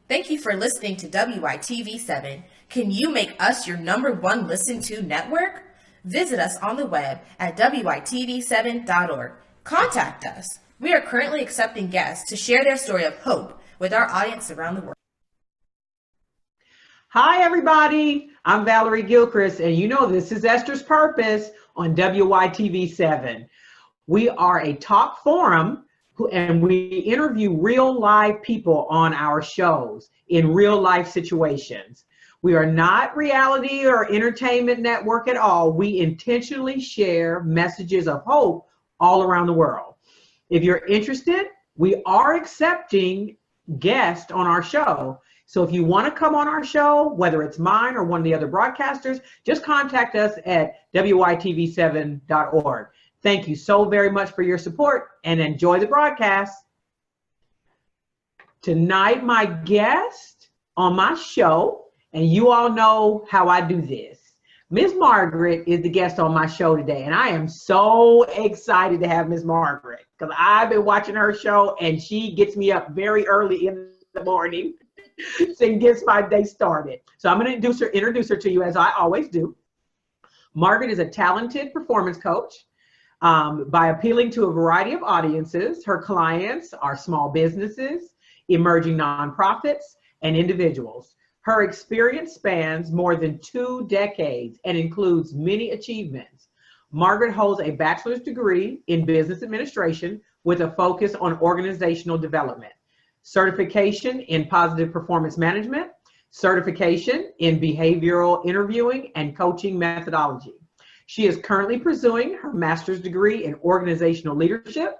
Thank you for listening to WYTV7. Can you make us your #1 listen to network? Visit us on the web at WYTV7.org. Contact us. We are currently accepting guests to share their story of hope with our audience around the world. Hi, everybody. I'm Valerie Gilchrist, and you know this is Esther's Purpose on WYTV7. We are a talk forum, and we interview real live people on our shows in real life situations. We are not reality or entertainment network at all. We intentionally share messages of hope all around the world. If you're interested, we are accepting guests on our show. So if you want to come on our show, whether it's mine or one of the other broadcasters, just contact us at WYTV7.org. Thank you so very much for your support and enjoy the broadcast. Tonight, my guest on my show, and you all know how I do this. Miss Margaret is the guest on my show today, and I am so excited to have Miss Margaret because I've been watching her show and she gets me up very early in the morning and gets my day started. So I'm going to introduce her to you as I always do. Margaret is a talented performance coach. By appealing to a variety of audiences, her clients are small businesses, emerging nonprofits, and individuals. Her experience spans more than 2 decades and includes many achievements. Margaret holds a bachelor's degree in business administration with a focus on organizational development, certification in positive performance management, certification in behavioral interviewing and coaching methodology. She is currently pursuing her master's degree in organizational leadership.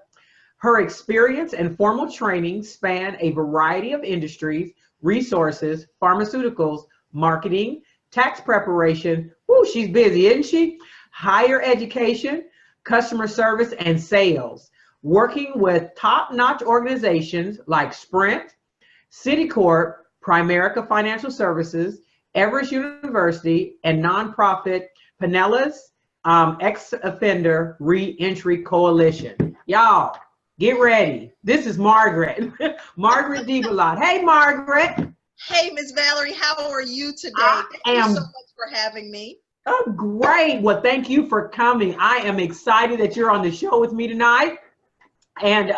Her experience and formal training span a variety of industries, resources, pharmaceuticals, marketing, tax preparation. Ooh, she's busy, isn't she? Higher education, customer service, and sales. Working with top-notch organizations like Sprint, Citicorp, Primerica Financial Services, Everest University, and nonprofit Pinellas Ex-Offender Re-Entry Coalition. Y'all, get ready. This is Margaret. Margaret DeBellotte. Hey, Margaret. Hey, Miss Valerie, how are you today? Thank you so much for having me. Oh, great. Well, thank you for coming. I am excited that you're on the show with me tonight. And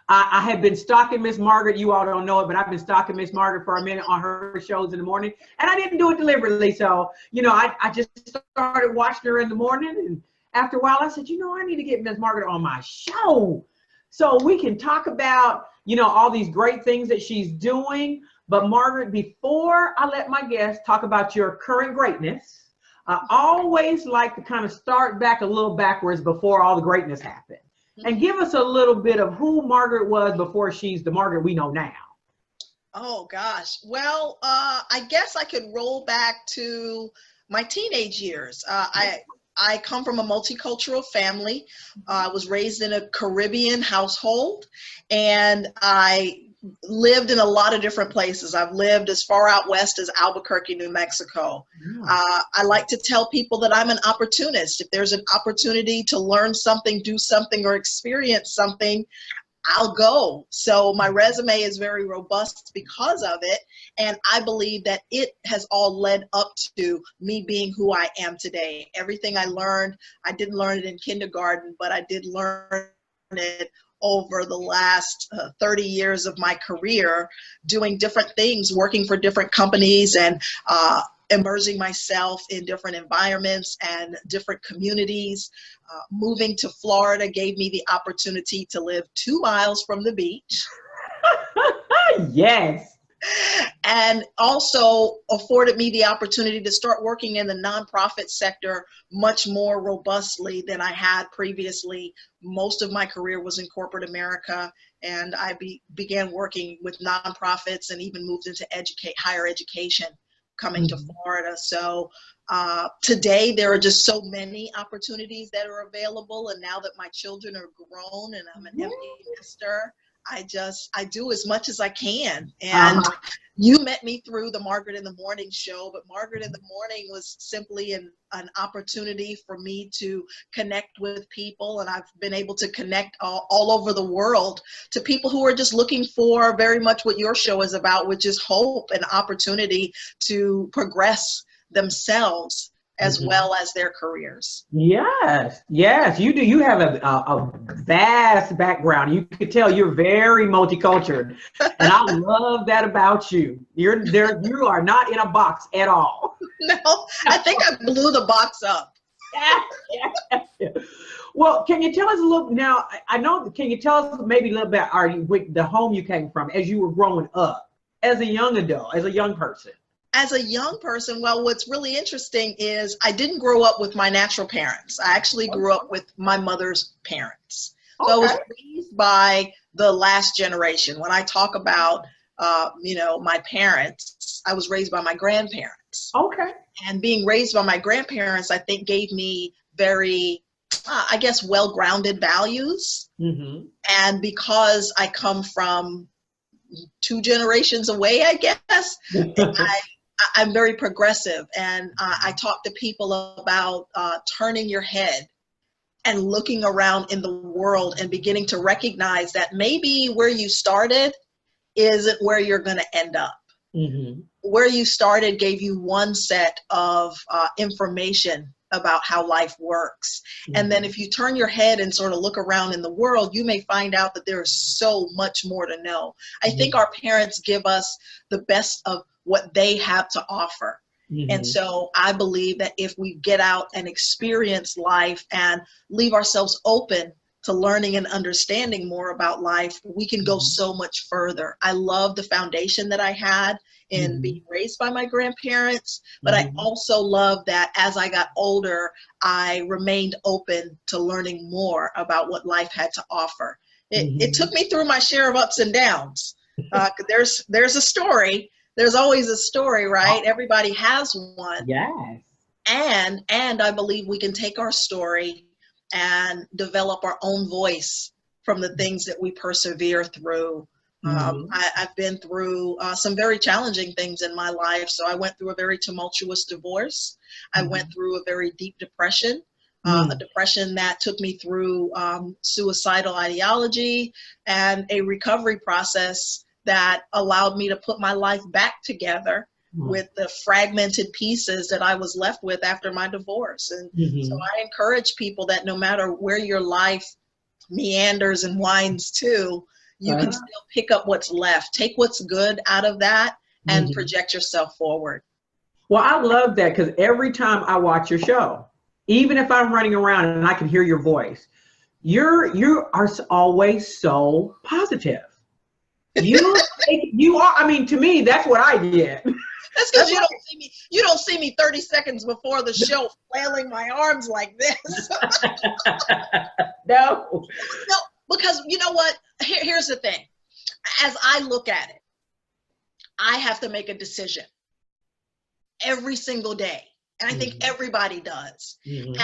I have been stalking Miss Margaret. You all don't know it, but I've been stalking Miss Margaret for a minute on her shows in the morning. And I didn't do it deliberately. So, you know, I just started watching her in the morning. And after a while, I said, you know, I need to get Miss Margaret on my show so we can talk about, you know, all these great things that she's doing. But Margaret, before I let my guests talk about your current greatness, I always like to kind of start back a little backwards before all the greatness happened. And give us a little bit of who Margaret was before she's the Margaret we know now. Oh, gosh. Well, I guess I could roll back to my teenage years. I come from a multicultural family. I was raised in a Caribbean household, and I lived in a lot of different places. I've lived as far out west as Albuquerque, New Mexico. I like to tell people that I'm an opportunist. If there's an opportunity to learn something, do something, or experience something, I'll go. So my resume is very robust because of it. And I believe that it has all led up to me being who I am today. Everything I learned, I didn't learn it in kindergarten, but I did learn it over the last 30 years of my career, doing different things, working for different companies and immersing myself in different environments and different communities. Moving to Florida gave me the opportunity to live 2 miles from the beach. Yes. And also afforded me the opportunity to start working in the nonprofit sector much more robustly than I had previously. Most of my career was in corporate America, and I began working with nonprofits and even moved into higher education coming to Florida. So today there are just so many opportunities that are available, and now that my children are grown and I'm an empty nester, I do as much as I can. And you met me through the Margaret in the Morning show, but Margaret in the Morning was simply an opportunity for me to connect with people. And I've been able to connect all over the world to people who are just looking for very much what your show is about, which is hope and opportunity to progress themselves as well as their careers. Yes, you do. You have a vast background. You could tell you're very multicultural, and I love that about you. You're there. You are not in a box at all. No, I think I blew the box up. Yeah. Well, can you tell us a little now? I know. Can you tell us maybe a little bit with the home you came from as you were growing up, as a young adult, as a young person? As a young person, well, what's really interesting is I didn't grow up with my natural parents. I actually grew up with my mother's parents. So I was raised by the last generation. When I talk about, my parents, I was raised by my grandparents. Okay. And being raised by my grandparents, I think gave me very, well-grounded values. Mm-hmm. And because I come from 2 generations away, I guess, I'm very progressive, and I talk to people about turning your head and looking around in the world and beginning to recognize that maybe where you started isn't where you're going to end up. Mm-hmm. Where you started gave you one set of information about how life works. Mm-hmm. And then if you turn your head and sort of look around in the world, you may find out that there's so much more to know. I think our parents give us the best of what they have to offer. Mm-hmm. And so I believe that if we get out and experience life and leave ourselves open to learning and understanding more about life, we can go so much further. I love the foundation that I had in being raised by my grandparents, but I also love that as I got older, I remained open to learning more about what life had to offer. It took me through my share of ups and downs. There's a story. There's always a story, right? Everybody has one. Yes. And I believe we can take our story and develop our own voice from the things that we persevere through. I've been through some very challenging things in my life. So I went through a very tumultuous divorce. I went through a very deep depression, a depression that took me through suicidal ideology and a recovery process that allowed me to put my life back together with the fragmented pieces that I was left with after my divorce. And so I encourage people that no matter where your life meanders and winds to, you can still pick up what's left. Take what's good out of that and project yourself forward. Well, I love that because every time I watch your show, even if I'm running around and I can hear your voice, you are always so positive. You are, I mean, to me, that's what I get. That's because you don't see me 30 seconds before the show flailing my arms like this. No, because you know what? Here's the thing. As I look at it, I have to make a decision every single day. And I think everybody does. And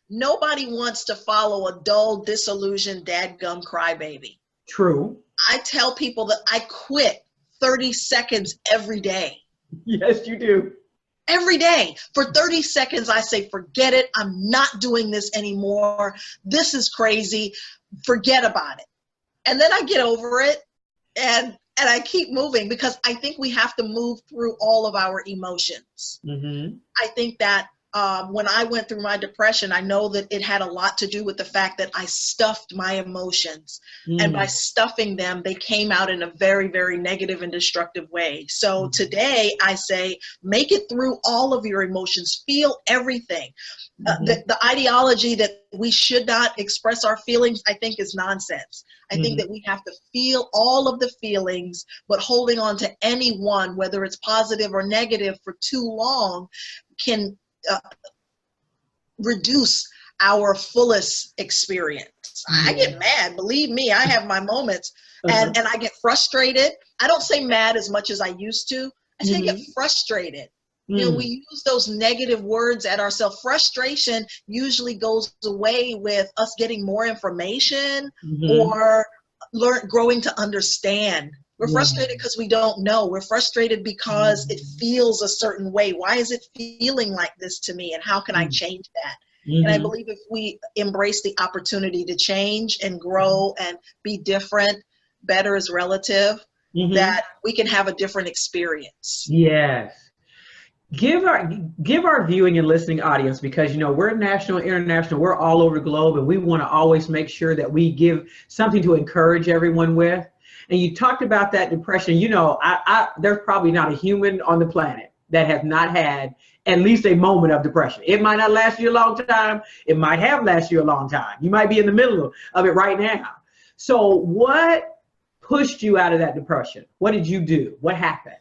nobody wants to follow a dull, disillusioned, dadgum crybaby. True. I tell people that I quit 30 seconds every day. Yes, you do. Every day. For 30 seconds, I say, forget it. I'm not doing this anymore. This is crazy. Forget about it. And then I get over it and I keep moving because I think we have to move through all of our emotions. I think that when I went through my depression, I know that it had a lot to do with the fact that I stuffed my emotions. And by stuffing them, they came out in a very, very negative and destructive way. So today I say, make it through all of your emotions, feel everything. The ideology that we should not express our feelings, I think is nonsense. I think that we have to feel all of the feelings, but holding on to any one, whether it's positive or negative, for too long can reduce our fullest experience. I get mad, believe me, I have my moments, and I get frustrated. I don't say mad as much as I used to. I say I get frustrated. You know, we use those negative words at ourselves. Frustration usually goes away with us getting more information or growing to understand. We're frustrated because we don't know. We're frustrated because it feels a certain way. Why is it feeling like this to me? And how can I change that? And I believe if we embrace the opportunity to change and grow and be different, better is relative, that we can have a different experience. Yes. Give our viewing and listening audience, because we're national, international, we're all over the globe, and we want to always make sure that we give something to encourage everyone with. And you talked about that depression. There's probably not a human on the planet that has not had at least a moment of depression. It might not last you a long time. It might have lasted you a long time. You might be in the middle of it right now. So what pushed you out of that depression? What did you do? What happened?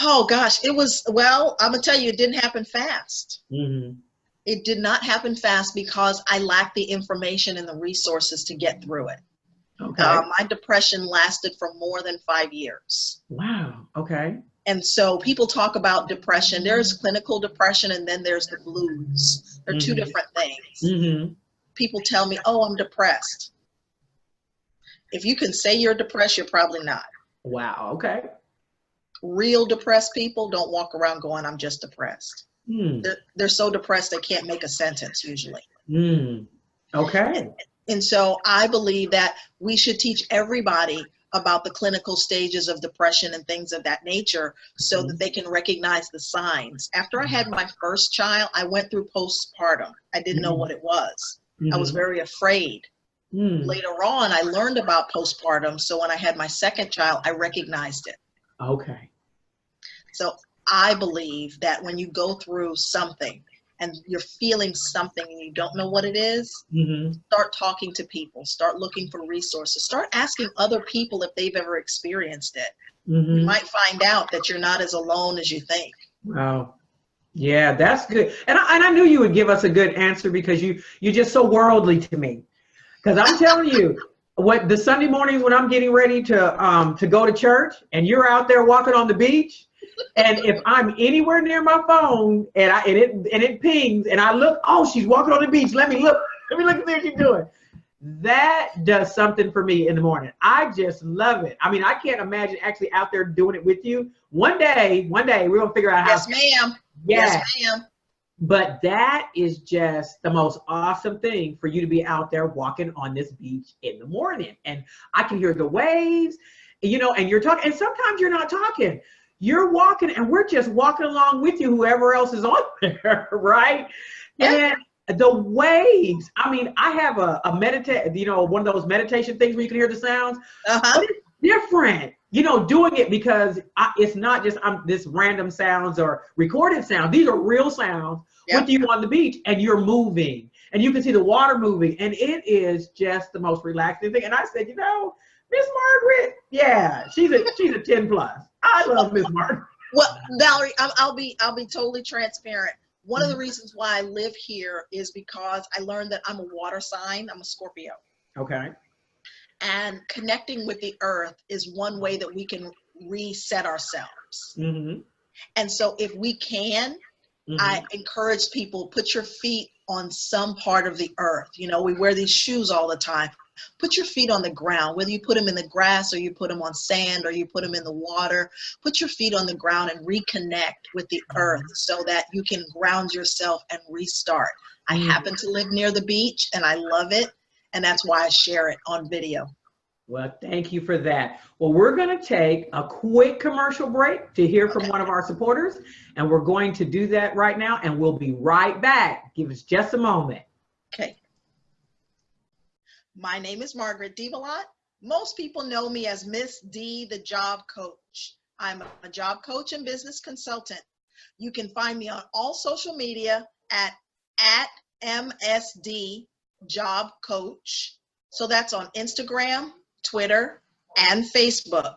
Oh gosh, I'm gonna tell you, it didn't happen fast. It did not happen fast because I lacked the information and the resources to get through it. Okay. My depression lasted for more than 5 years. Wow. Okay. And so people talk about depression. There's clinical depression and then there's the blues. They're two different things. People tell me, oh, I'm depressed. If you can say you're depressed, you're probably not. Wow. Okay. Real depressed people don't walk around going, I'm just depressed. They're so depressed they can't make a sentence usually. Okay. And so I believe that we should teach everybody about the clinical stages of depression and things of that nature so that they can recognize the signs. After I had my first child, I went through postpartum. I didn't know what it was. I was very afraid. Later on, I learned about postpartum. So when I had my second child, I recognized it. Okay. So I believe that when you go through something and you're feeling something and you don't know what it is, start talking to people, start looking for resources, start asking other people if they've ever experienced it. You might find out that you're not as alone as you think. Wow. Yeah, that's good. And I knew you would give us a good answer because you're just so worldly to me. Because I'm telling you, the Sunday mornings when I'm getting ready to go to church and you're out there walking on the beach, and if I'm anywhere near my phone and it pings and I look, oh, she's walking on the beach. Let me look and see what she's doing. That does something for me in the morning. I just love it. I mean, I can't imagine actually out there doing it with you. One day we're gonna figure out how. Yes, ma'am. Yes, ma'am. But that is just the most awesome thing for you to be out there walking on this beach in the morning. And I can hear the waves, and you're talking, and sometimes you're not talking. You're walking and we're just walking along with you, whoever else is on there, right? Yeah. And the waves, I mean, I have a one of those meditation things where you can hear the sounds. But it's different, doing it because it's not just this random sounds or recorded sounds. These are real sounds with you on the beach and you're moving and you can see the water moving and it is just the most relaxing thing. And I said, Miss Margaret, yeah, she's a 10 plus. I love Miss Margaret. Well, Valerie, I'll be totally transparent. One of the reasons why I live here is because I learned that I'm a water sign. I'm a Scorpio. Okay. And connecting with the earth is one way that we can reset ourselves. And so if we can, I encourage people, put your feet on some part of the earth. We wear these shoes all the time. Put your feet on the ground, whether you put them in the grass or you put them on sand or you put them in the water. Put your feet on the ground and reconnect with the earth so that you can ground yourself and restart. I happen to live near the beach and I love it. And that's why I share it on video. Well, thank you for that. Well, we're going to take a quick commercial break to hear from one of our supporters. And we're going to do that right now. And we'll be right back. Give us just a moment. Okay. My name is Margaret DeBellotte. Most people know me as Miss D, the job coach. I'm a job coach and business consultant. You can find me on all social media at MSD Job Coach. So that's on Instagram, Twitter, and Facebook.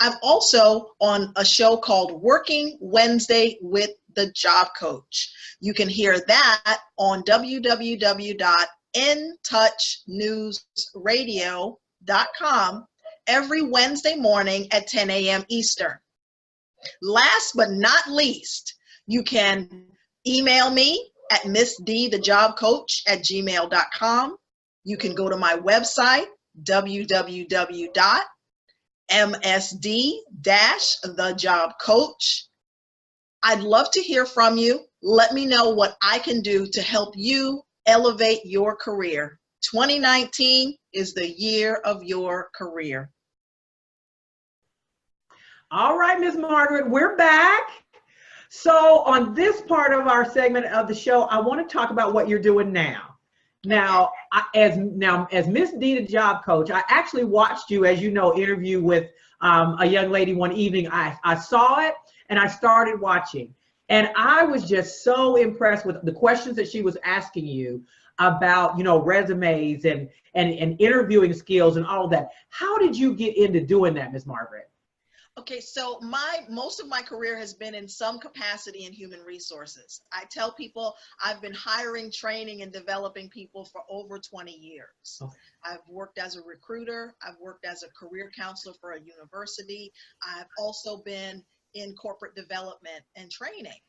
I'm also on a show called Working Wednesday with the Job Coach. You can hear that on www.intouchnewsradio.com every Wednesday morning at 10 a.m. Eastern. Last but not least, you can email me at missdthejobcoach@gmail.com. You can go to my website, www.msd-thejobcoach. I'd love to hear from you. Let me know what I can do to help you elevate your career. 2019 is the year of your career. All right, Ms. Margaret, we're back. So on this part of our segment of the show, I want to talk about what you're doing now. Now, as Miss D, the job coach, I actually watched you, as you know, interview with a young lady one evening. I saw it and I started watching. And I was just so impressed with the questions that she was asking you about, you know, resumes and interviewing skills and all of that. How did you get into doing that, Ms. Margaret? Okay, so most of my career has been in some capacity in human resources. I tell people I've been hiring, training, and developing people for over 20 years. Okay. I've worked as a recruiter. I've worked as a career counselor for a university. I've also been in corporate development and training.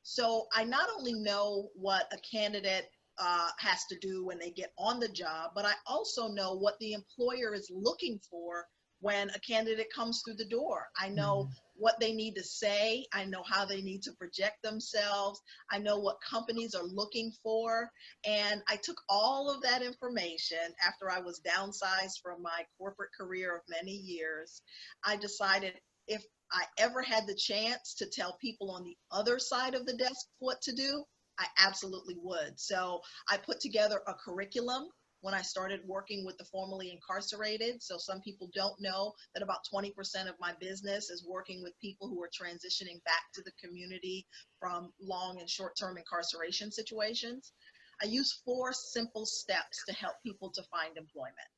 So I not only know what a candidate has to do when they get on the job, but I also know what the employer is looking for when a candidate comes through the door. I know what they need to say. I know how they need to project themselves. I know what companies are looking for. And I took all of that information after I was downsized from my corporate career of many years. I decided if I ever had the chance to tell people on the other side of the desk what to do, I absolutely would. So I put together a curriculum when I started working with the formerly incarcerated. So some people don't know that about 20% of my business is working with people who are transitioning back to the community from long and short-term incarceration situations. I use 4 simple steps to help people to find employment.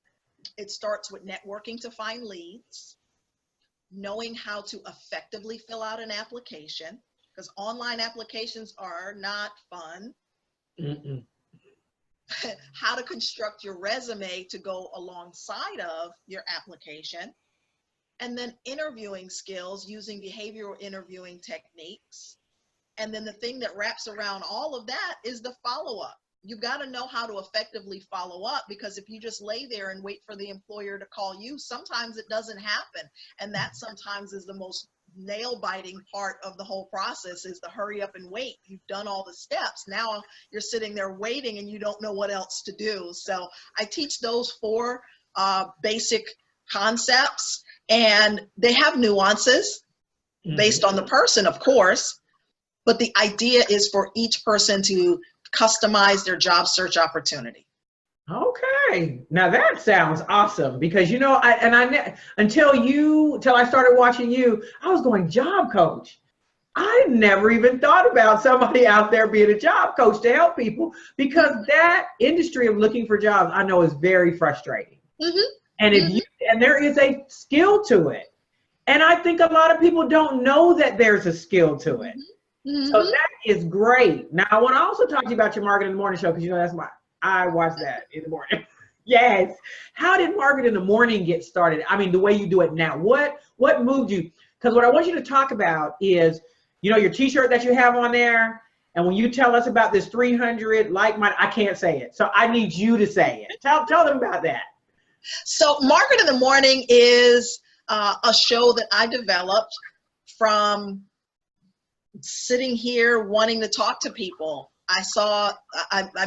It starts with networking to find leads, knowing how to effectively fill out an application, because online applications are not fun. How to construct your resume to go alongside of your application, and then interviewing skills using behavioral interviewing techniques. And then the thing that wraps around all of that is the follow-up. You got to know how to effectively follow up, because if you just lay there and wait for the employer to call you, sometimes it doesn't happen. And that sometimes is the most nail-biting part of the whole process, is the hurry up and wait. You've done all the steps. Now you're sitting there waiting and you don't know what else to do. So I teach those 4 basic concepts, and they have nuances based on the person, of course, but the idea is for each person to customize their job search opportunity. Okay, now that sounds awesome, because you know, until I started watching you, I was going, job coach. I never even thought about somebody out there being a job coach to help people, because that industry of looking for jobs, I know, is very frustrating. And and there is a skill to it, and I think a lot of people don't know that there's a skill to it. So that is great. Now I want to also talk to you about your Margaret in the Morning show, because you know that's why I watch that in the morning. Yes. How did Margaret in the Morning get started? I mean, the way you do it now. What moved you? Because what I want you to talk about is, you know, your t-shirt that you have on there. And when you tell us about this 300 like-minded, I can't say it. So I need you to say it. Tell them about that. So Margaret in the Morning is a show that I developed from sitting here wanting to talk to people. I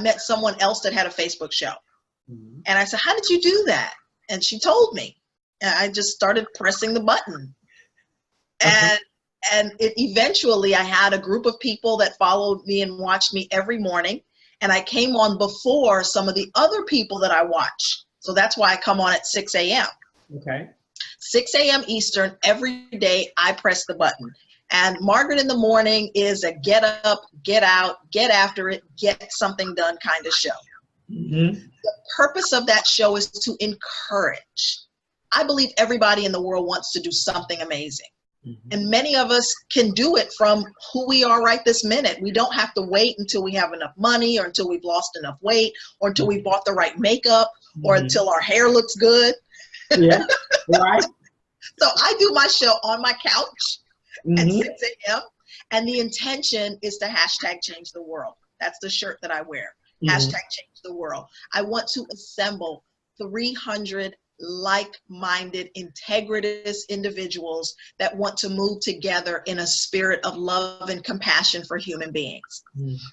met someone else that had a Facebook show. And I said, how did you do that? And she told me. And I just started pressing the button. And eventually I had a group of people that followed me and watched me every morning. And I came on before some of the other people that I watch. So that's why I come on at 6 a.m. Okay. 6 a.m. Eastern every day. I press the button. And Margaret in the Morning is a get up, get out, get after it, get something done kind of show. The purpose of that show is to encourage. I believe everybody in the world wants to do something amazing. And many of us can do it from who we are right this minute. We don't have to wait until we have enough money, or until we've lost enough weight, or until we bought the right makeup, or until our hair looks good. Yeah, right. So I do my show on my couch at 6 a.m. And the intention is to hashtag change the world. That's the shirt that I wear. Hashtag change the world. I want to assemble 300 like-minded, integritous individuals that want to move together in a spirit of love and compassion for human beings.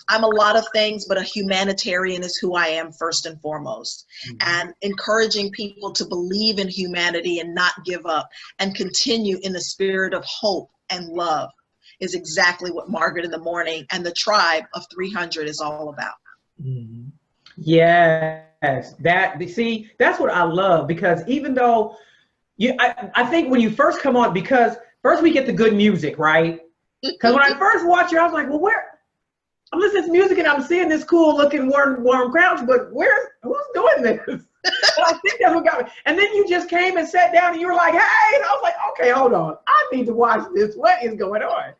I'm a lot of things, but a humanitarian is who I am first and foremost. And encouraging people to believe in humanity and not give up and continue in the spirit of hope and love is exactly what Margaret in the Morning and the tribe of 300 is all about. Yes, see, that's what I love, because even though I think when you first come on, because first we get the good music, right? Because when I first watched you, I was like, well, I'm listening to music and I'm seeing this cool looking warm crowd, but who's doing this? And I think that's what got me. And then you just came and sat down and you were like, hey, and I was like, okay, hold on. I need to watch this. What is going on?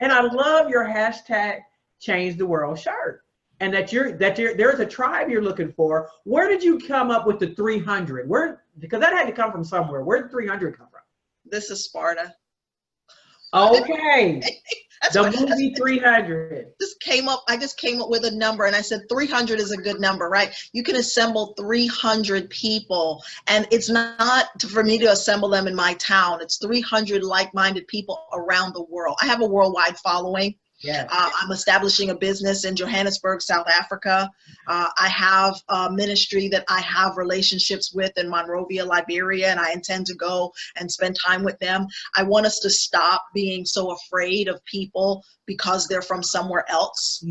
And I love your hashtag Change the World shirt. And that there's a tribe you're looking for. Where did you come up with the 300? Because that had to come from somewhere. Where did 300 come from? This is Sparta. Okay. The movie 300. I just came up with a number, and I said 300 is a good number, right? You can assemble 300 people, and it's not for me to assemble them in my town. It's 300 like-minded people around the world. I have a worldwide following. Yeah. I'm establishing a business in Johannesburg, South Africa. I have a ministry that I have relationships with in Monrovia, Liberia, and I intend to go and spend time with them. I want us to stop being so afraid of people because they're from somewhere else.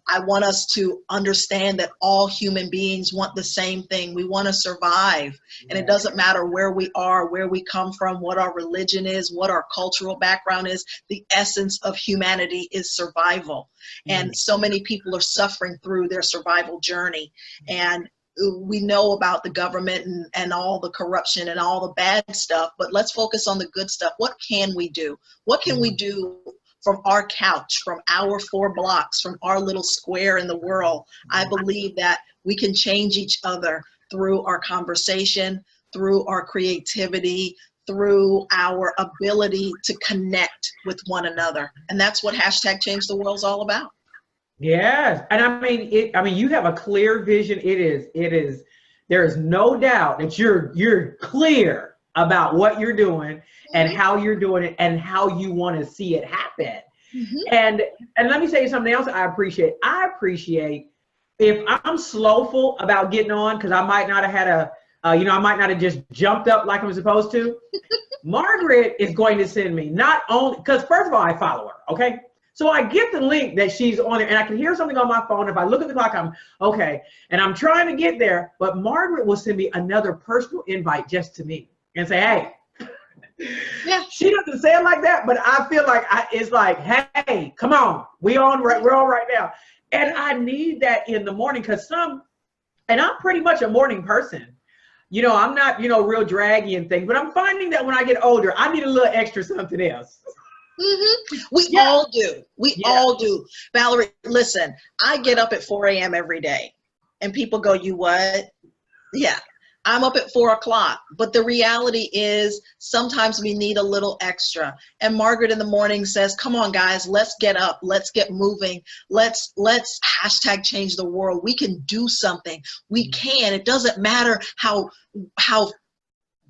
I want us to understand that all human beings want the same thing. We want to survive. And it doesn't matter where we are, where we come from, what our religion is, what our cultural background is. The essence of humanity is survival. And so many people are suffering through their survival journey. And we know about the government and all the corruption and all the bad stuff, but let's focus on the good stuff. What can we do? What can we do from our couch, from our 4 blocks, from our little square in the world? I believe that we can change each other through our conversation, through our creativity, through our ability to connect with one another. And that's what hashtag Change the World is all about. Yes. And I mean, you have a clear vision. There is no doubt that you're clear about what you're doing and how you're doing it and how you want to see it happen. And let me say something else I appreciate. I appreciate if I'm slowful about getting on, because I might not have had I might not have just jumped up like I'm supposed to. Margaret is going to send me, not only, because first of all, I follow her, okay? So I get the link that she's on there, and I can hear something on my phone. If I look at the clock, I'm okay. And I'm trying to get there, but Margaret will send me another personal invite just to me and say, hey. Yeah. She doesn't say it like that, but I feel like it's like, hey, come on. We're on right now. And I need that in the morning, because and I'm pretty much a morning person. I'm not, real draggy and things, but I'm finding that when I get older, I need a little extra something else. We all do. We all do. Valerie, listen, I get up at 4 a.m. every day, and people go, you what? Yeah, I'm up at 4 o'clock. But the reality is sometimes we need a little extra. And Margaret in the morning says, come on, guys, let's get up. Let's get moving. Let's hashtag change the world. We can do something. We can. It doesn't matter how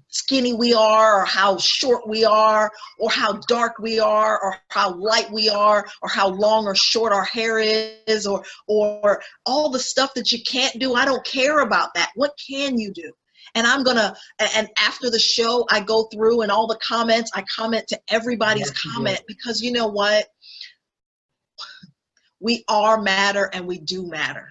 skinny we are, or how short we are, or how dark we are, or how light we are, or how long or short our hair is, or all the stuff that you can't do. I don't care about that. What can you do? And and after the show, I go through and all the comments, I comment to everybody's comment, because you know what? We are matter, and we do matter.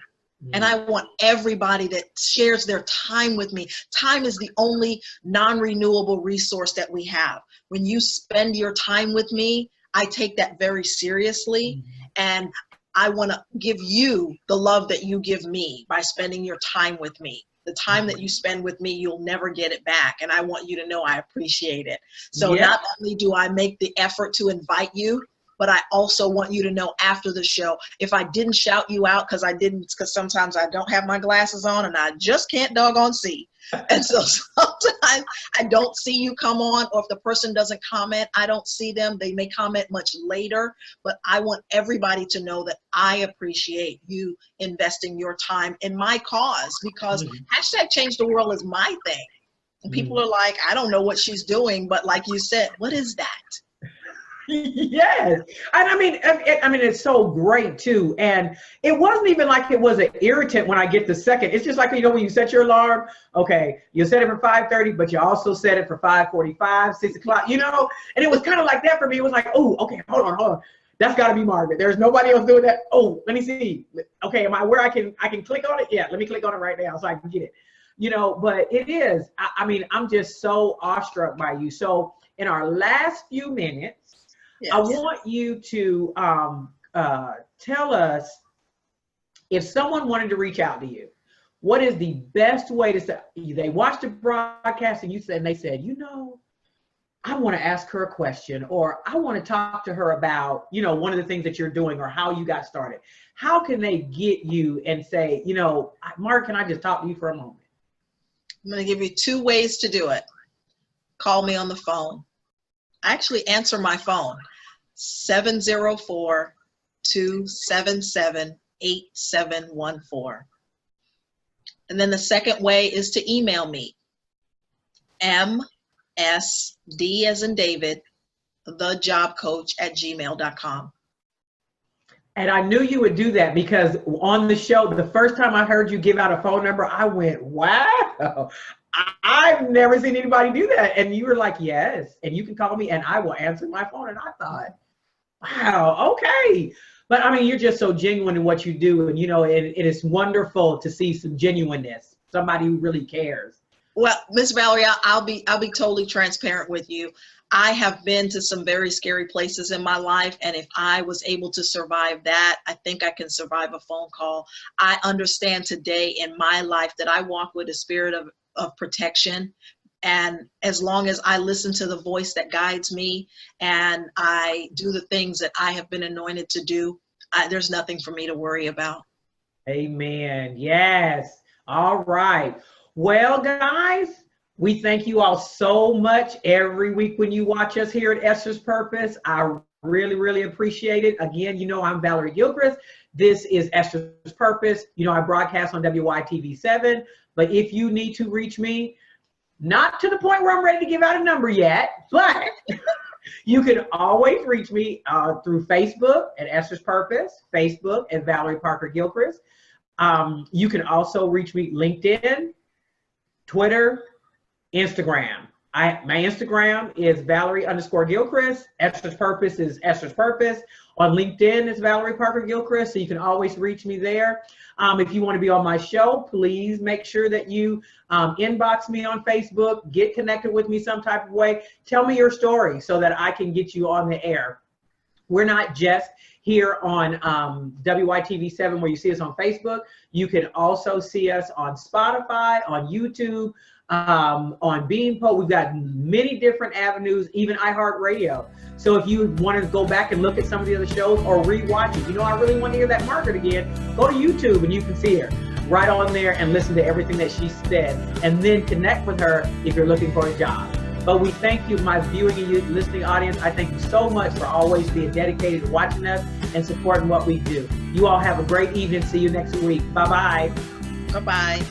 And I want everybody that shares their time with me. Time is the only non-renewable resource that we have. When you spend your time with me, I take that very seriously. And I want to give you the love that you give me by spending your time with me. The time that you spend with me, you'll never get it back. And I want you to know I appreciate it. So not only do I make the effort to invite you, but I also want you to know after the show, if I didn't shout you out, because sometimes I don't have my glasses on and I just can't doggone see. And so sometimes I don't see you come on, or if the person doesn't comment, I don't see them. They may comment much later, but I want everybody to know that I appreciate you investing your time in my cause, because hashtag change the world is my thing. And people are like, I don't know what she's doing, but like you said, what is that? Yes. And I mean, it's so great too. And it wasn't even like it was an irritant when I get the second. It's just like, when you set your alarm, okay, you set it for 5:30, but you also set it for 5:45, 6 o'clock, and it was kind of like that for me. It was like, oh, okay, hold on. That's gotta be Margaret. There's nobody else doing that. Oh, let me see. Okay, am I where I can click on it? Yeah, let me click on it right now so I can get it. But it is, I'm just so awestruck by you. So in our last few minutes, yes, I want you to tell us, if someone wanted to reach out to you, what is the best way to say? They watched the broadcast and they said, I want to ask her a question, or I want to talk to her about, one of the things that you're doing or how you got started. How can they get you and say, Mark, can I just talk to you for a moment? I'm going to give you 2 ways to do it. Call me on the phone. I actually answer my phone. 704-277-8714. And then the second way is to email me, MSD as in David, thejobcoach@gmail.com. And I knew you would do that, because on the show, the first time I heard you give out a phone number, I went, wow, I've never seen anybody do that. And you were like, yes, and you can call me and I will answer my phone. And I thought, wow, okay. But you're just so genuine in what you do. And, it is wonderful to see some genuineness, somebody who really cares. Well, Miss Valerie, I'll be totally transparent with you. I have been to some very scary places in my life, and if I was able to survive that, I think I can survive a phone call. I understand today in my life that I walk with a spirit of protection, and as long as I listen to the voice that guides me and I do the things that I have been anointed to do, there's nothing for me to worry about. Amen. Yes. All right. Well, guys, we thank you all so much every week when you watch us here at Esther's Purpose. I really, really appreciate it. Again, I'm Valerie Gilchrist. This is Esther's Purpose. I broadcast on WYTV7, but if you need to reach me, not to the point where I'm ready to give out a number yet, but you can always reach me through Facebook at Esther's Purpose, Facebook at Valerie Parker Gilchrist. You can also reach me LinkedIn, Twitter, Instagram. My Instagram is Valerie_Gilchrist. Esther's Purpose is Esther's Purpose. On LinkedIn is Valerie Parker Gilchrist, so you can always reach me there. If you want to be on my show, please make sure that you inbox me on Facebook, get connected with me some type of way. Tell me your story so that I can get you on the air. We're not just here on WYTV7 where you see us on Facebook. You can also see us on Spotify, on YouTube, on Beanpole. We've got many different avenues, even iHeartRadio. So if you want to go back and look at some of the other shows or rewatch it, I really want to hear that Margaret again, go to YouTube and you can see her right on there and listen to everything that she said, and then connect with her if you're looking for a job. But we thank you, my viewing and listening audience. I thank you so much for always being dedicated to watching us and supporting what we do. You all have a great evening. See you next week. Bye-bye. Bye-bye.